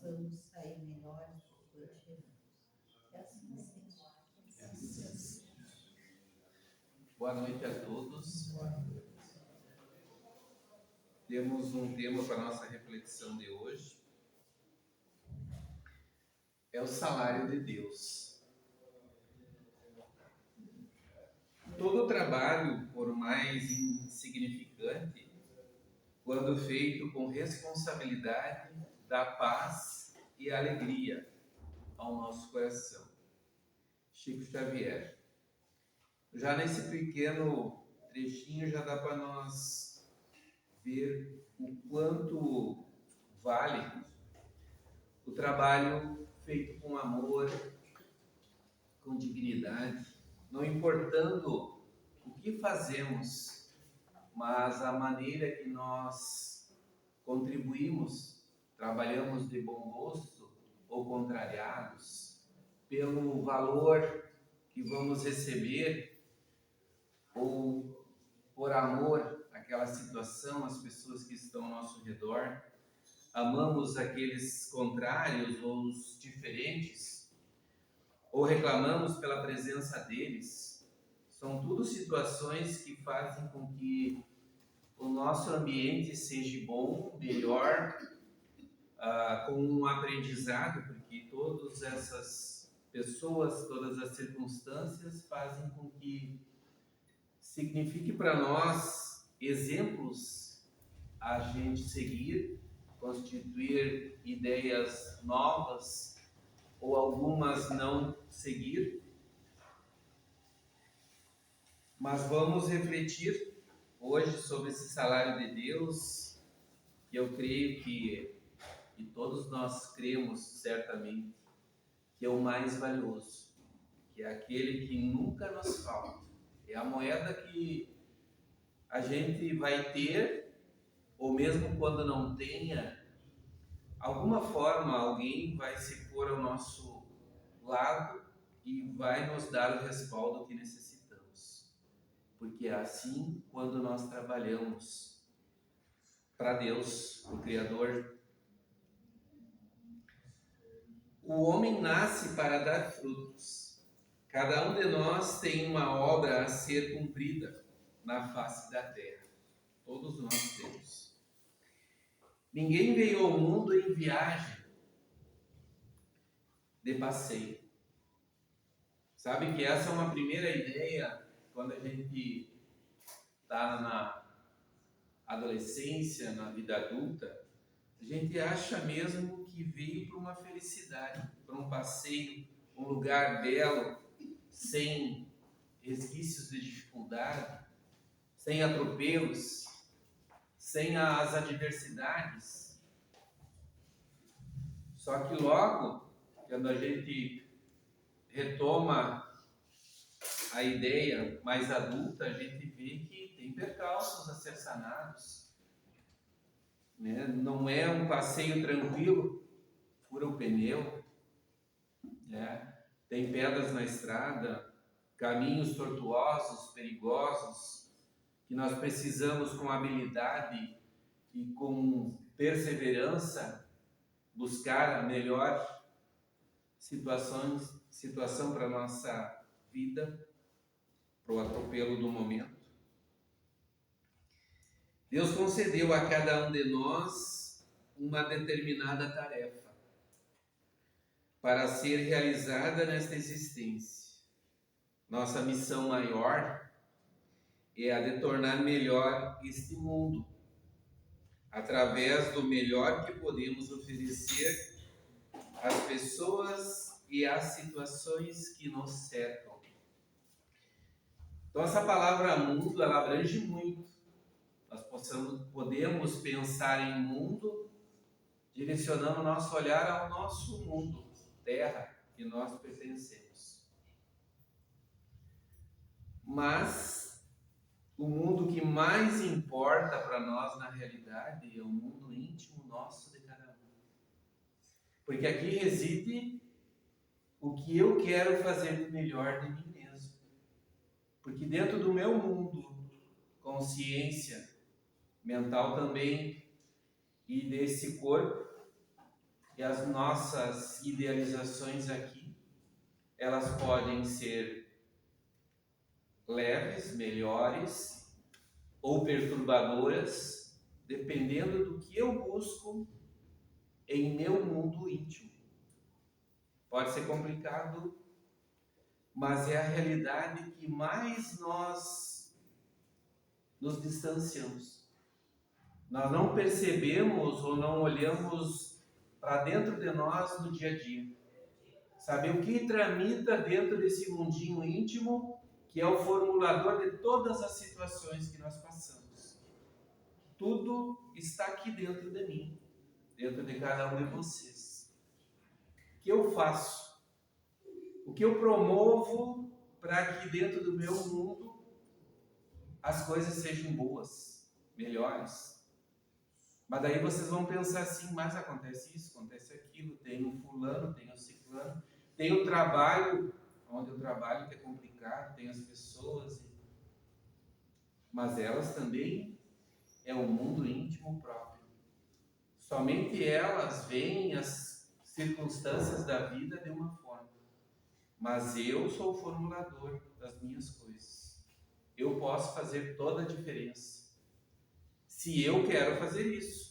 vamos sair melhores do que chegamos. Que assim seja. Boa noite a todos. Temos um tema para a nossa reflexão de hoje. É o salário de Deus. Todo trabalho, por mais insignificante, quando feito com responsabilidade, dá paz e alegria ao nosso coração. Chico Xavier. Já nesse pequeno trechinho já dá para nós ver o quanto vale o trabalho feito com amor, com dignidade, não importando o que fazemos, mas a maneira que nós contribuímos, trabalhamos de bom gosto ou contrariados, pelo valor que vamos receber ou por amor àquela situação, às pessoas que estão ao nosso redor, amamos aqueles contrários ou os diferentes, ou reclamamos pela presença deles. São tudo situações que fazem com que o nosso ambiente seja bom, melhor, com um aprendizado, porque todas essas pessoas, todas as circunstâncias fazem com que signifique para nós exemplos a gente seguir, constituir ideias novas ou algumas não seguir. Mas vamos refletir hoje sobre esse salário de Deus, que eu creio que todos nós cremos certamente que é o mais valioso, que é aquele que nunca nos falta. É a moeda que a gente vai ter, ou mesmo quando não tenha, alguma forma alguém vai se pôr ao nosso lado e vai nos dar o respaldo que necessitamos. Porque é assim quando nós trabalhamos para Deus, o Criador. O homem nasce para dar frutos. Cada um de nós tem uma obra a ser cumprida na face da terra. Todos nós temos. Ninguém veio ao mundo em viagem de passeio. Sabe que essa é uma primeira ideia quando a gente está na adolescência, na vida adulta. A gente acha mesmo que veio para uma felicidade, para um passeio, um lugar belo, sem resquícios de dificuldade, sem atropelos, sem as adversidades. Só que logo, quando a gente retoma a ideia mais adulta, a gente vê que tem percalços a ser sanados, né? Não é um passeio tranquilo, fura o pneu, né? Tem pedras na estrada, caminhos tortuosos, perigosos, que nós precisamos com habilidade e com perseverança buscar a melhor situação para a nossa vida, para o atropelo do momento. Deus concedeu a cada um de nós uma determinada tarefa para ser realizada nesta existência. Nossa missão maior é a de tornar melhor este mundo, através do melhor que podemos oferecer às pessoas e às situações que nos cercam. Então essa palavra mundo, ela abrange muito. Nós podemos pensar em mundo direcionando o nosso olhar ao nosso mundo, terra, que nós pertencemos. Mas o mundo que mais importa para nós na realidade é o mundo íntimo nosso de cada um. Porque aqui reside o que eu quero fazer de melhor de mim mesmo. Porque dentro do meu mundo, consciência mental também, e desse corpo, E as nossas idealizações aqui, elas podem ser leves, melhores ou perturbadoras, dependendo do que eu busco em meu mundo íntimo. Pode ser complicado, mas é a realidade que mais nós nos distanciamos. Nós não percebemos ou não olhamos para dentro de nós no dia a dia. Sabe o que tramita dentro desse mundinho íntimo, que é o formulador de todas as situações que nós passamos. Tudo está aqui dentro de mim, dentro de cada um de vocês. O que eu faço? O que eu promovo para que dentro do meu mundo as coisas sejam boas, melhores? Mas daí vocês vão pensar assim, mas acontece isso, acontece aquilo, tem o fulano, tem o ciclano, tem o trabalho, onde eu trabalho que é complicado, tem as pessoas, mas elas também é um mundo íntimo próprio. Somente elas veem as circunstâncias da vida de uma forma, mas eu sou o formulador das minhas coisas. Eu posso fazer toda a diferença, se eu quero fazer isso.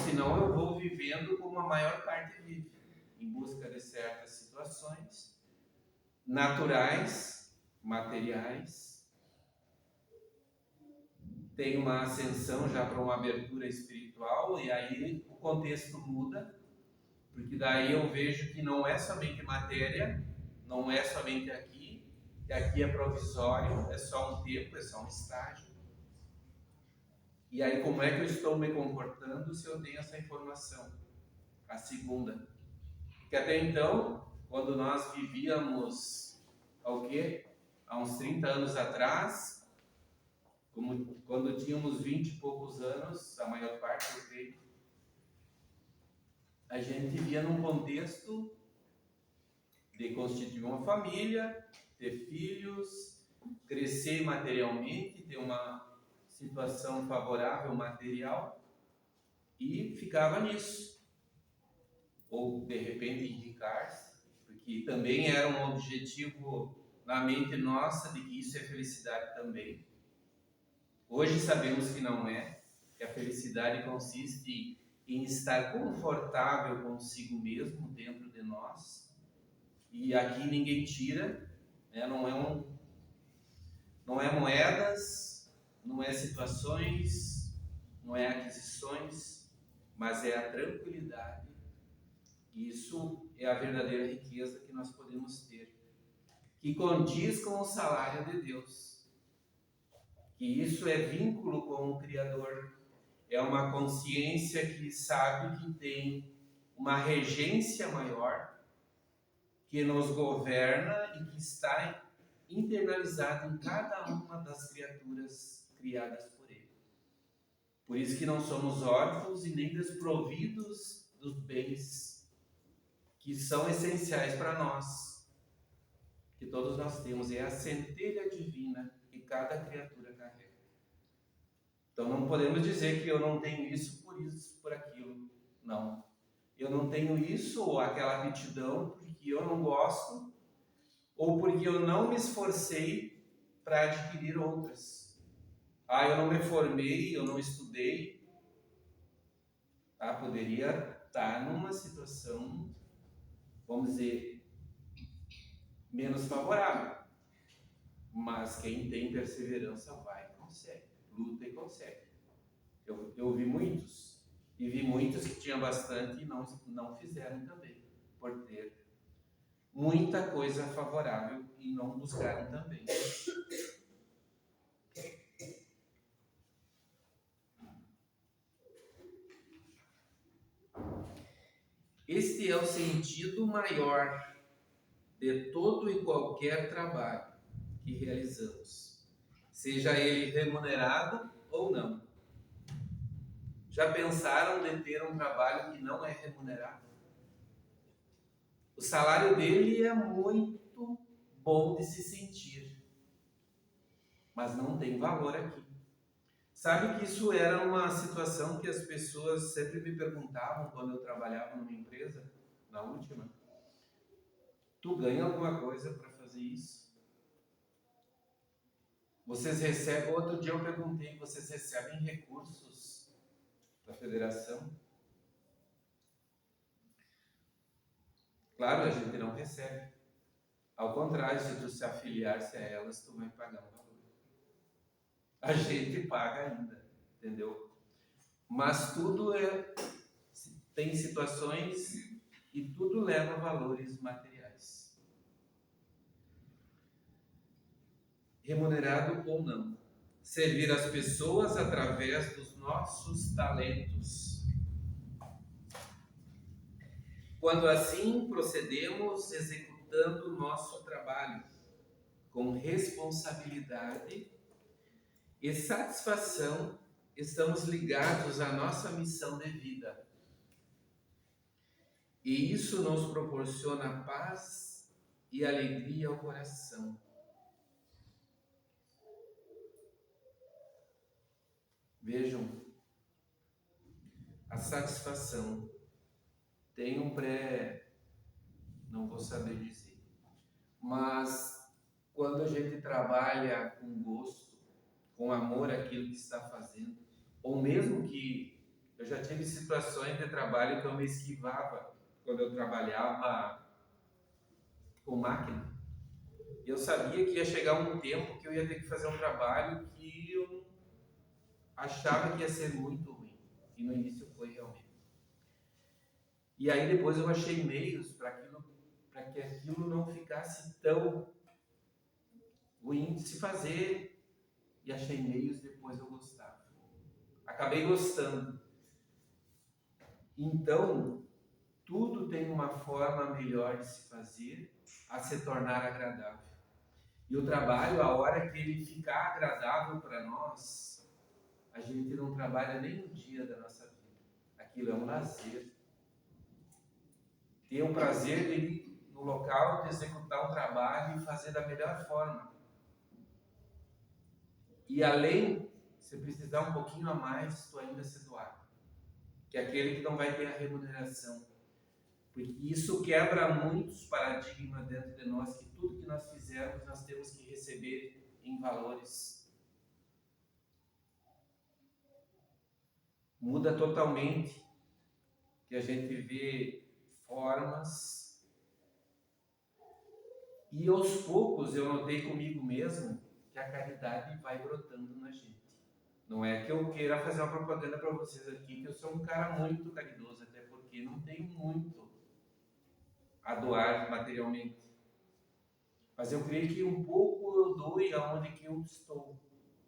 Senão eu vou vivendo como a maior parte vive, em busca de certas situações naturais, materiais. Tem uma ascensão já para uma abertura espiritual e aí o contexto muda, porque daí eu vejo que não é somente matéria, não é somente aqui, que aqui é provisório, é só um tempo, é só um estágio. E aí, como é que eu estou me comportando se eu tenho essa informação? A segunda. Porque até então, quando nós vivíamos, há uns 30 anos atrás, quando tínhamos 20 e poucos anos, a maior parte, eu creio, a gente vivia num contexto de constituir uma família, ter filhos, crescer materialmente, ter uma situação favorável material e ficava nisso. Ou de repente enriquecer-se, porque também era um objetivo na mente nossa de que isso é felicidade também. Hoje sabemos que não é, que a felicidade consiste em estar confortável consigo mesmo dentro de nós, e aqui ninguém tira, né? Não é moedas, não é situações, não é aquisições, mas é a tranquilidade. Isso é a verdadeira riqueza que nós podemos ter, que condiz com o salário de Deus. Que isso é vínculo com o Criador, é uma consciência que sabe que tem uma regência maior, que nos governa e que está internalizado em cada uma das criaturas criadas por Ele. Por isso que não somos órfãos e nem desprovidos dos bens que são essenciais para nós, que todos nós temos, é a centelha divina que cada criatura carrega. Então não podemos dizer que eu não tenho isso, por aquilo. Não. Eu não tenho isso ou aquela aptidão porque eu não gosto ou porque eu não me esforcei para adquirir outras. Eu não me formei, eu não estudei. Poderia estar numa situação, vamos dizer, menos favorável. Mas quem tem perseverança vai, consegue, luta e consegue. Eu vi muitos, e vi muitos que tinham bastante e não fizeram também, por ter muita coisa favorável e não buscaram também. Este é o sentido maior de todo e qualquer trabalho que realizamos, seja ele remunerado ou não. Já pensaram de ter um trabalho que não é remunerado? O salário dele é muito bom de se sentir, mas não tem valor aqui. Sabe que isso era uma situação que as pessoas sempre me perguntavam quando eu trabalhava numa empresa, na última. Tu ganha alguma coisa para fazer isso? Vocês recebem, outro dia eu perguntei, vocês recebem recursos da federação? Claro, a gente não recebe. Ao contrário, se tu se afiliar-se a elas, tu vai pagar um valor. A gente paga ainda, entendeu? Mas tudo tem situações e tudo leva a valores materiais. Remunerado ou não. Servir as pessoas através dos nossos talentos. Quando assim procedemos, executando o nosso trabalho com responsabilidade e satisfação, estamos ligados à nossa missão de vida. E isso nos proporciona paz e alegria ao coração. Vejam, a satisfação tem um não vou saber dizer, mas quando a gente trabalha com gosto, com amor àquilo que está fazendo, ou mesmo que eu já tive situações de trabalho que eu me esquivava quando eu trabalhava com máquina. Eu sabia que ia chegar um tempo que eu ia ter que fazer um trabalho que eu achava que ia ser muito ruim, e no início foi realmente. E aí depois eu achei meios para que aquilo não ficasse tão ruim de se fazer, e achei meios, depois eu gostava. Acabei gostando. Então, tudo tem uma forma melhor de se fazer, a se tornar agradável. E o trabalho, a hora que ele ficar agradável para nós, a gente não trabalha nem um dia da nossa vida. Aquilo é um lazer. Ter o prazer de ir no local, de executar um trabalho e fazer da melhor forma. E além, se precisar um pouquinho a mais, tu ainda se doar. Que é aquele que não vai ter a remuneração. Porque isso quebra muitos paradigmas dentro de nós, que tudo que nós fizermos, nós temos que receber em valores. Muda totalmente, que a gente vê formas. E aos poucos eu notei comigo mesmo que a caridade vai brotando na gente. Não é que eu queira fazer uma propaganda para vocês aqui, que eu sou um cara muito caridoso, até porque não tenho muito a doar materialmente. Mas eu creio que um pouco eu doe aonde que eu estou,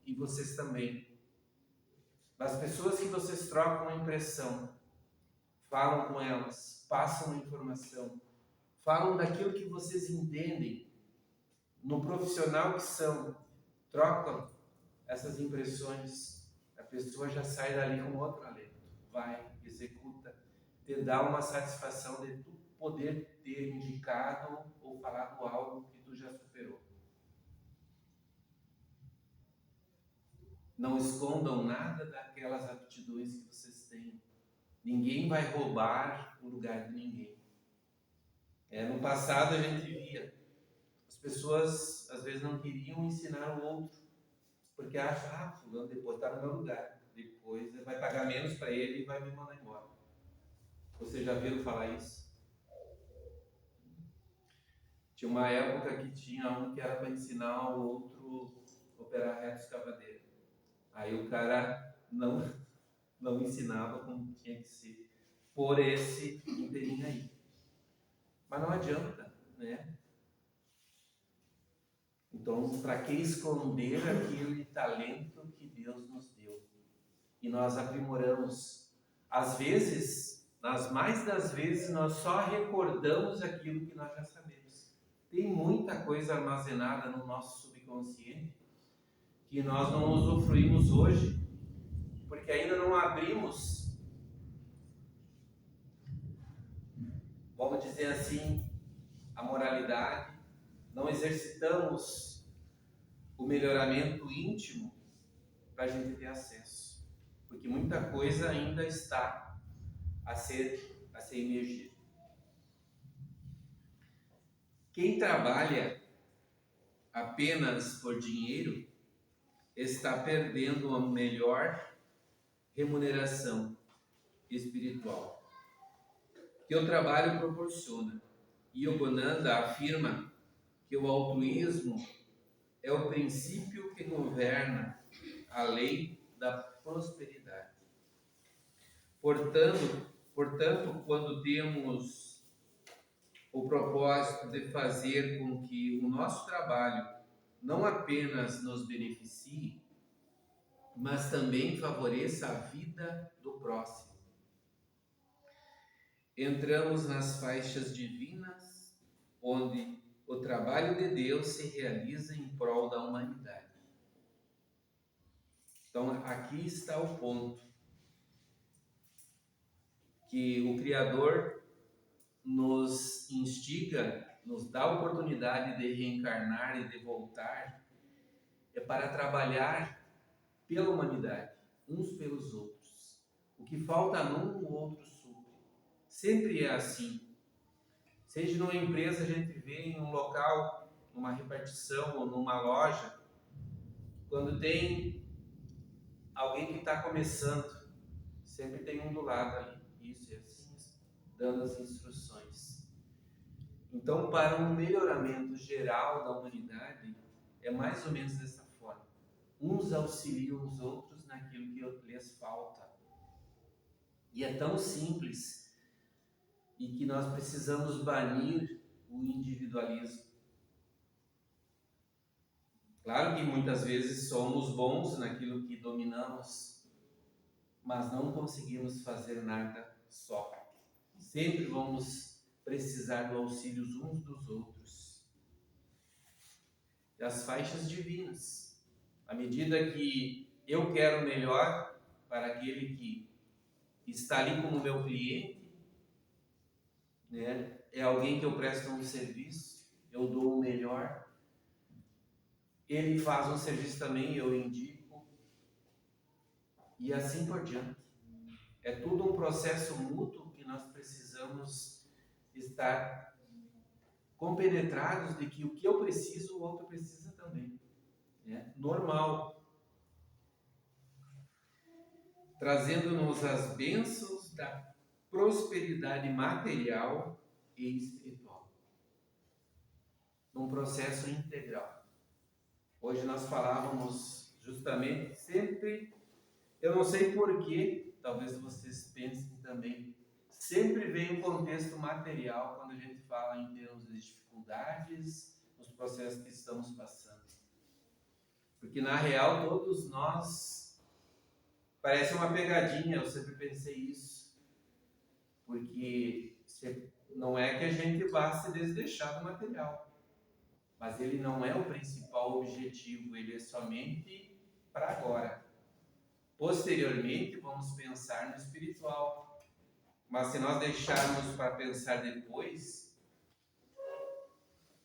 e vocês também. Das pessoas que vocês trocam a impressão, falam com elas, passam a informação, falam daquilo que vocês entendem, no profissional que são, trocam essas impressões, a pessoa já sai dali com outro alento, vai, executa, te dá uma satisfação de tu poder ter indicado ou falado algo que tu já superou. Não escondam nada daquelas aptidões que vocês têm. Ninguém vai roubar o lugar de ninguém. No passado a gente via, as pessoas às vezes não queriam ensinar o outro, porque acham, fulano depois está no meu lugar, depois vai pagar menos para ele e vai me mandar embora. Vocês já viram falar isso? Tinha uma época que tinha um que era para ensinar o outro a operar reto escavadeira. Aí o cara não ensinava como tinha que ser, por esse inteirinho aí. Mas não adianta, né? Então, para que esconder aquele talento que Deus nos deu? E nós aprimoramos. Às vezes, nas mais das vezes, nós só recordamos aquilo que nós já sabemos. Tem muita coisa armazenada no nosso subconsciente que nós não usufruímos hoje, porque ainda não abrimos, vamos dizer assim, a moralidade, não exercitamos o melhoramento íntimo para a gente ter acesso, porque muita coisa ainda está a ser emergida. Quem trabalha apenas por dinheiro está perdendo a melhor remuneração espiritual que o trabalho proporciona. Yogananda afirma que o altruísmo é o princípio que governa a lei da prosperidade. Portanto, quando temos o propósito de fazer com que o nosso trabalho não apenas nos beneficie, mas também favoreça a vida do próximo, entramos nas faixas divinas, onde o trabalho de Deus se realiza em prol da humanidade. Então, aqui está o ponto que o Criador nos instiga, nos dá a oportunidade de reencarnar e de voltar, é para trabalhar pela humanidade, uns pelos outros. O que falta num, o outro supre. Sempre é assim. Seja numa empresa, a gente vê em um local, numa repartição ou numa loja, quando tem alguém que está começando, sempre tem um do lado ali, isso e assim, dando as instruções. Então, para um melhoramento geral da humanidade, é mais ou menos dessa forma. Uns auxiliam os outros naquilo que lhes falta. E é tão simples e que nós precisamos banir o individualismo. Claro que muitas vezes somos bons naquilo que dominamos, mas não conseguimos fazer nada só. Sempre vamos precisar do auxílio uns dos outros. E as faixas divinas. À medida que eu quero melhor para aquele que está ali como meu cliente, né? É alguém que eu presto um serviço, eu dou o melhor. Ele faz um serviço também, eu indico. E assim por diante. É tudo um processo mútuo que nós precisamos estar compenetrados de que o que eu preciso, o outro precisa também. É normal. Trazendo-nos as bênçãos da prosperidade material e espiritual. Num processo integral. Hoje nós falávamos justamente sempre, eu não sei porquê, talvez vocês pensem também, sempre vem o contexto material quando a gente fala em termos de dificuldades, nos processos que estamos passando. Porque na real todos nós, parece uma pegadinha, eu sempre pensei isso, porque não é que a gente vá se desdeixar do material, mas ele não é o principal objetivo, ele é somente para agora. Posteriormente, vamos pensar no espiritual. Mas se nós deixarmos para pensar depois,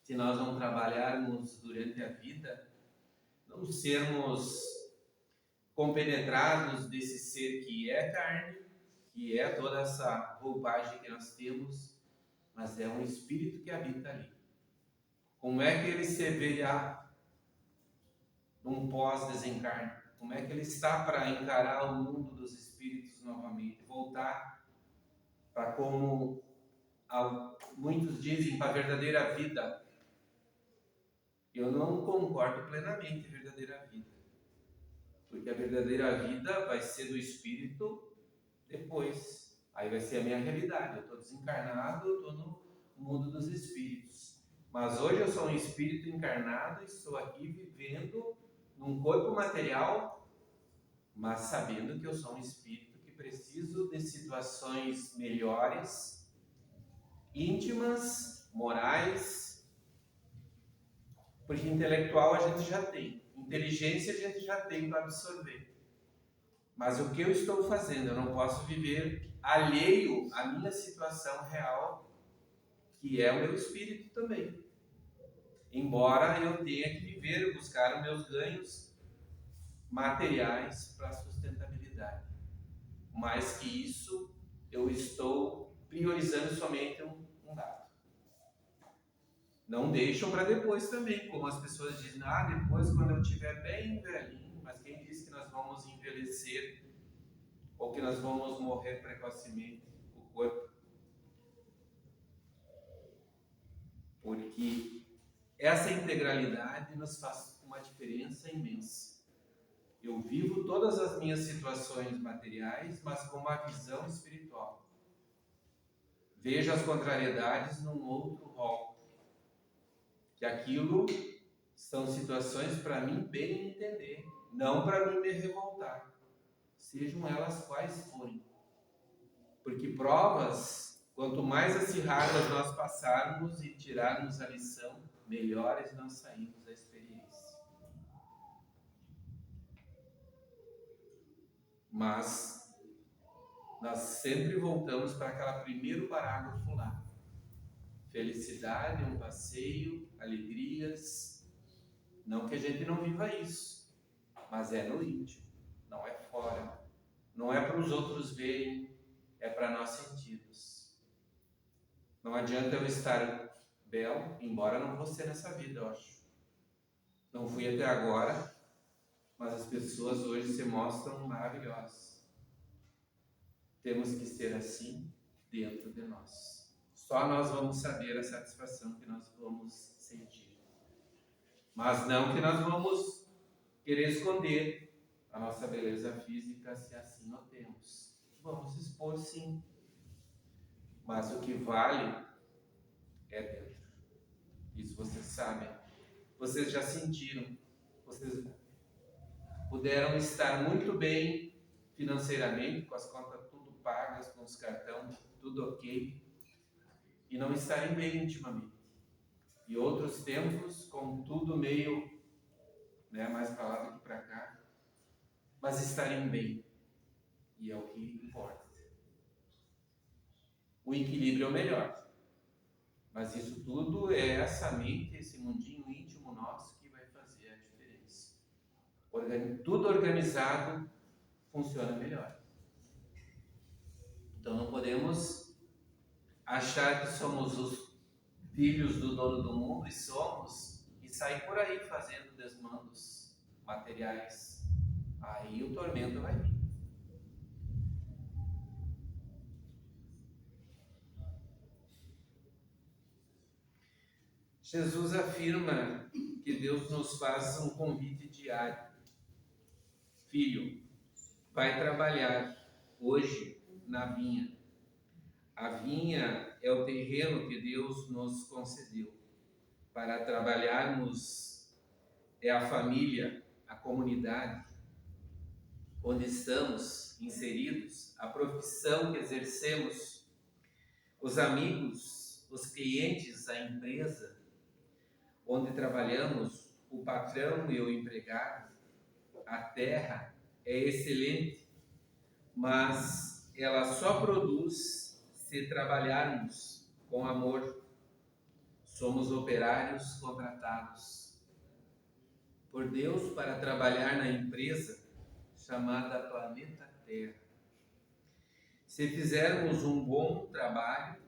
se nós não trabalharmos durante a vida, não sermos compenetrados desse ser que é carne, que é toda essa roupagem que nós temos, mas é um espírito que habita ali. Como é que ele se verá num pós-desencarne? Como é que ele está para encarar o mundo dos espíritos novamente? Voltar para, como muitos dizem, para a verdadeira vida. Eu não concordo plenamente com a verdadeira vida. Porque a verdadeira vida vai ser do espírito depois. Aí vai ser a minha realidade. Eu estou desencarnado, eu estou no mundo dos espíritos. Mas hoje eu sou um espírito encarnado e estou aqui vivendo num corpo material, mas sabendo que eu sou um espírito que preciso de situações melhores, íntimas, morais, porque intelectual a gente já tem, inteligência a gente já tem para absorver. Mas o que eu estou fazendo? Eu não posso viver alheio à minha situação real, que é o meu espírito também. Embora eu tenha que viver, buscar os meus ganhos materiais para a sustentabilidade. Mais que isso, eu estou priorizando somente um dado. Não deixam para depois também, como as pessoas dizem, depois quando eu estiver bem velhinho, mas quem disse que nós vamos envelhecer ou que nós vamos morrer precocemente o corpo? Porque essa integralidade nos faz uma diferença imensa. Eu vivo todas as minhas situações materiais, mas com uma visão espiritual. Vejo as contrariedades num outro rol. Que aquilo são situações para mim bem entender, não para mim me revoltar, sejam elas quais forem. Porque provas, quanto mais acirradas nós passarmos e tirarmos a lição, melhores nós saímos da experiência. Mas nós sempre voltamos para aquele primeiro parágrafo lá. Felicidade, um passeio, alegrias. Não que a gente não viva isso, mas é no íntimo, não é fora. Não é para os outros verem, é para nós sentirmos. Não adianta eu estar belo, embora não vou ser nessa vida, eu acho. Não fui até agora, mas as pessoas hoje se mostram maravilhosas. Temos que ser assim dentro de nós. Só nós vamos saber a satisfação que nós vamos sentir. Mas não que nós vamos querer esconder a nossa beleza física, se assim o temos. Vamos expor sim. Mas o que vale é dentro. Isso vocês sabem. Vocês já sentiram. Vocês puderam estar muito bem financeiramente, com as contas tudo pagas, com os cartões, tudo ok. E não estarem bem intimamente. E outros tempos com tudo meio, mais para lá do que para cá, mas estarem bem. E é o que importa. O equilíbrio é o melhor. Mas isso tudo é essa mente, esse mundinho íntimo nosso que vai fazer a diferença. Tudo organizado funciona melhor. Então não podemos achar que somos os filhos do dono do mundo, e sair por aí fazendo desmandos materiais. Aí o tormento vai vir. Jesus afirma que Deus nos faz um convite diário. Filho, vai trabalhar hoje na vinha. A vinha é o terreno que Deus nos concedeu para trabalharmos, é a família, a comunidade onde estamos inseridos, a profissão que exercemos, os amigos, os clientes, a empresa onde trabalhamos, o patrão e o empregado. A terra é excelente, mas ela só produz se trabalharmos com amor. Somos operários contratados por Deus para trabalhar na empresa chamada Planeta Terra. Se fizermos um bom trabalho,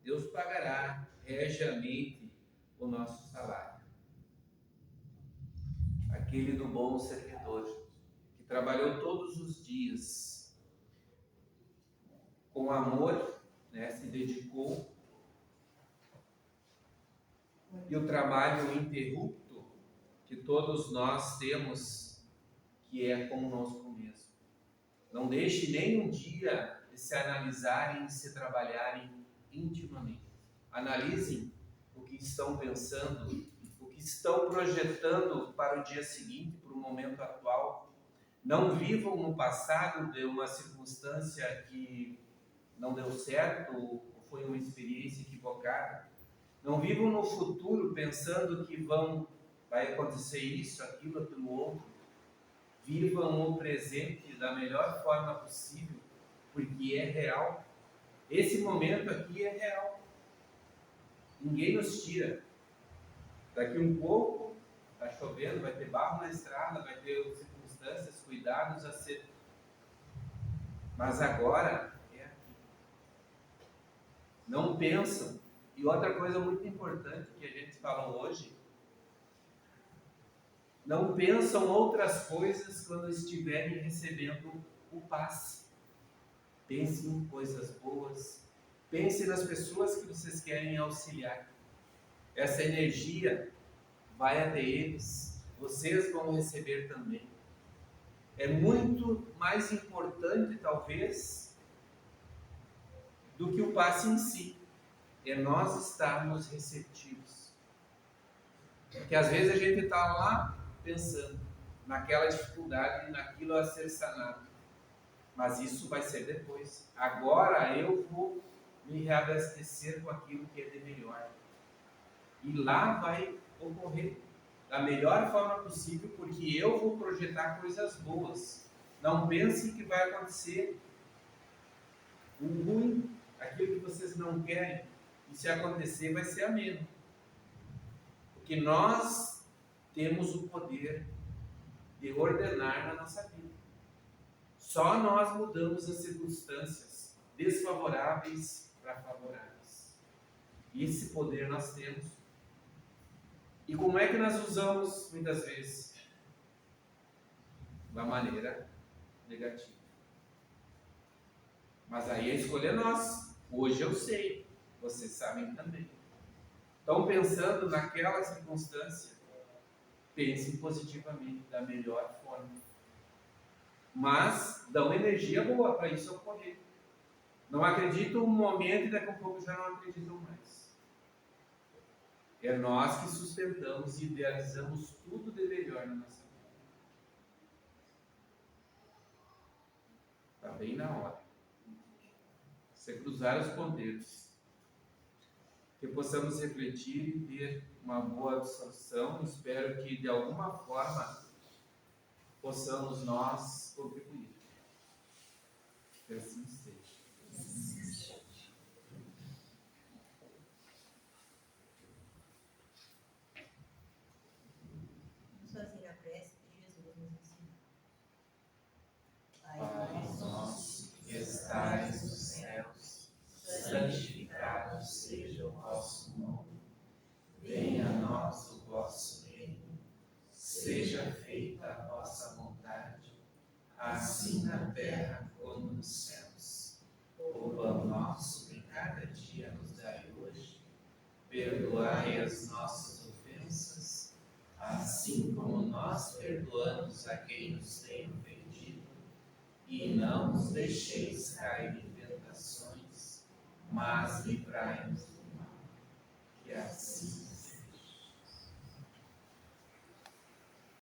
Deus pagará regiamente o nosso salário. Aquele do bom servidor, que trabalhou todos os dias com amor, se dedicou, e o trabalho interrupto que todos nós temos, que é conosco mesmo. Não deixe nem um dia de se analisarem e se trabalharem intimamente. Analisem o que estão pensando, o que estão projetando para o dia seguinte, para o momento atual. Não vivam no passado de uma circunstância que não deu certo ou foi uma experiência equivocada. Não vivam no futuro pensando que vai acontecer isso, aquilo, aquilo outro. Vivam o presente da melhor forma possível, porque é real. Esse momento aqui é real. Ninguém nos tira. Daqui um pouco, está chovendo, vai ter barro na estrada, vai ter circunstâncias circunstâncias, cuidados a ser. Mas agora é aqui. Não pensam. E outra coisa muito importante que a gente falou hoje, não pensam outras coisas quando estiverem recebendo o passe. Pensem em coisas boas. Pensem nas pessoas que vocês querem auxiliar. Essa energia vai até eles. Vocês vão receber também. É muito mais importante, talvez, do que o passe em si. É nós estarmos receptivos. Porque às vezes a gente está lá pensando naquela dificuldade, naquilo a ser sanado. Mas isso vai ser depois. Agora eu vou me reabastecer com aquilo que é de melhor. E lá vai ocorrer da melhor forma possível, porque eu vou projetar coisas boas. Não pensem que vai acontecer o ruim, aquilo que vocês não querem. E se acontecer, vai ser ameno. Porque nós temos o poder de ordenar na nossa vida. Só nós mudamos as circunstâncias desfavoráveis para favoráveis. Esse poder nós temos. E como é que nós usamos muitas vezes? Da maneira negativa. Mas aí a escolha é nossa. Hoje eu sei, vocês sabem também. Estão pensando naquela circunstância? Pensem positivamente, da melhor forma. Mas dão energia boa para isso ocorrer. Não acreditam um momento e daqui a pouco já não acreditam mais. É nós que sustentamos e idealizamos tudo de melhor na nossa vida. Está bem na hora. Você cruzar os ponteiros. Que possamos refletir e ter uma boa absorção. Espero que de alguma forma possamos nós contribuir. Que assim seja. Vamos fazer a prece que Jesus nos ensinou. Pai nosso que estais nos céus, santificado seja o vosso nome. Venha a nós o vosso reino. Seja feita a vossa vontade, assim na terra como nos céus. O pão nosso de cada dia nos dai hoje. Perdoai as nossas ofensas, assim como nós perdoamos a quem nos tem ofendido. E não nos deixeis cair em tentações, mas livrai-nos do mal. Que assim